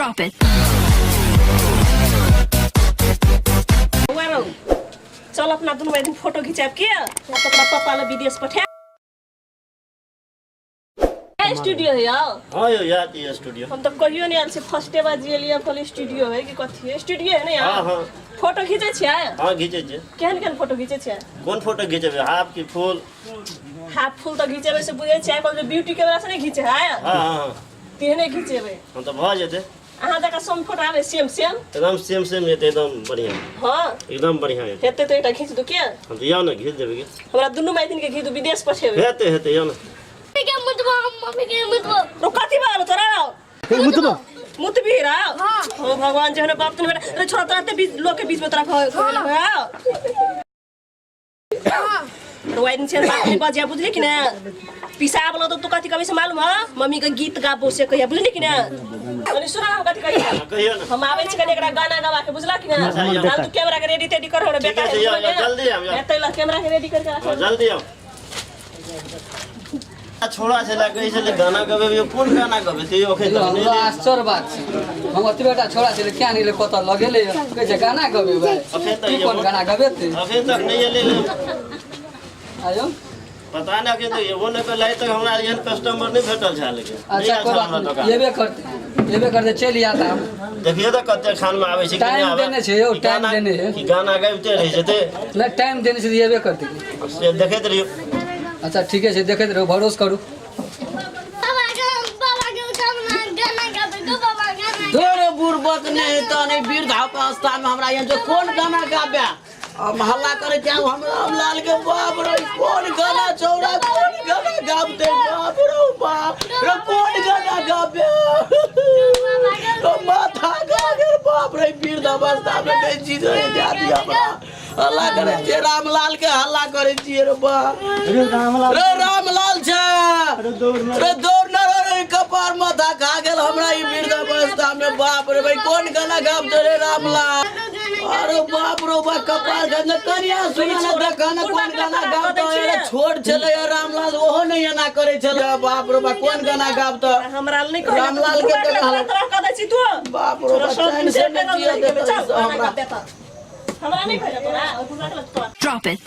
Drop it. चल अपना दोनों एक दिन फोटो खिंचाब के तो अपना पापा ला विदेश पठा स्टूडियो है यार। हाँ यो याद है स्टूडियो। हम तो कहियो नहीं आल से फर्स्ट डे बाजी लिया कल स्टूडियो है कि कथि है स्टूडियो है ना यार। हाँ हाँ फोटो खींचे छिया। हाँ खींचे छे। केहन फोटो खींचे छिया। कौन फोटो खींचे हाफ की फूल। हाफ फूल तो खींचे से बुझे छिया कल ब्यूटी कैमरा से नहीं खींचे है। हाँ हाँ तेहने खींचे बे। हम तो भ जेते। अहाँ देखा सम फोटो आवे सेम सेम। एकदम सेम सेम ये एकदम बढ़िया। हां एकदम बढ़िया है। हेते तो एटा खींच दो के। हम तो याव ना खींच देबे के। हमरा दुनु माई दिन के खींच दो विदेश पठेबे। हेते हेते याव ना। के मुतबा मम्मी के मुतबा रुकाती बाल तोरा मुतबा मुत भी रहा। हां ओ भगवान जहने बाप तने बेटा अरे छोरा तोरा बीच लोग के बीच में तोरा खोला है। हां तो वाइन से बात बजा बुझले कि ना पिसाब लो तो तू कथि कभी से मालूम है मम्मी का गीत गाबो से कहिया बुझली कि ना अनि सुना हम कथि कहिया कहियो ना। हम आवे छ कने एकरा गाना गावा के बुझला कि ना चल तू कैमरा के रेडी तेडी कर हो बेटा जल्दी आओ एते ला कैमरा के रेडी करके रख जल्दी आओ। छोड़ा से लगे इसलिए गाना गवे यो कौन गाना गवे ते ओखे तक नहीं आश्चर्य बात हम अति बेटा छोड़ा से क्या नहीं ले पता लगेले कैसे गाना गवे भाई अखे तो ये कौन गाना गवे थे अखे तक नहीं ले आयो पता ना के तो ये वो न को लाई तक हमरा यहन कस्टमर नहीं भेटल छा लेकिन अच्छा कोई बात नहीं ये भी करते चल आता देखिए तो कते खान में आवे छै कि नहीं टाइम आवे देने छे यो टाइम देने है कि गाना गाइते रहे जते ना टाइम देने से ये भी करते से देखैत रहियो। अच्छा ठीक है देखते रहो भरोसा करू तोरे बुढ़बक नहीं तो नहीं वृद्धावस्था में हमरा यहाँ जो कौन गाना गाबे अब हल्ला करे जाओ हम रामलाल के बाप रे कौन गाना चौड़ा कौन गाना गाबते बाप रे बाप रे कौन गाना गाबे तो माथा गागे बाप रे वृद्धावस्था में नहीं चीज रह जाती हमरा हल्ला करे जे रामलाल के हल्ला करे छिए रे बाप रे रामलाल छे रे दौड़ न रे कपार माथा खा गेल हमरा ई वृद्धावस्था में बाप रे भाई कौन गाना गाबते रे रामलाल अरे बाप रे बाप कपार गंज करिया सुना ना देखना कौन गाना गाबतो रे छोड़ चले रामलाल ओहो नहीं ना करे चले बाप रे बाप कौन गाना गाबतो हमरा नहीं कह रामलाल के तो तोरा कह दै छी तू बाप रे बाप चैन से नहीं जिया हमरा नहीं कह तोरा Drop it.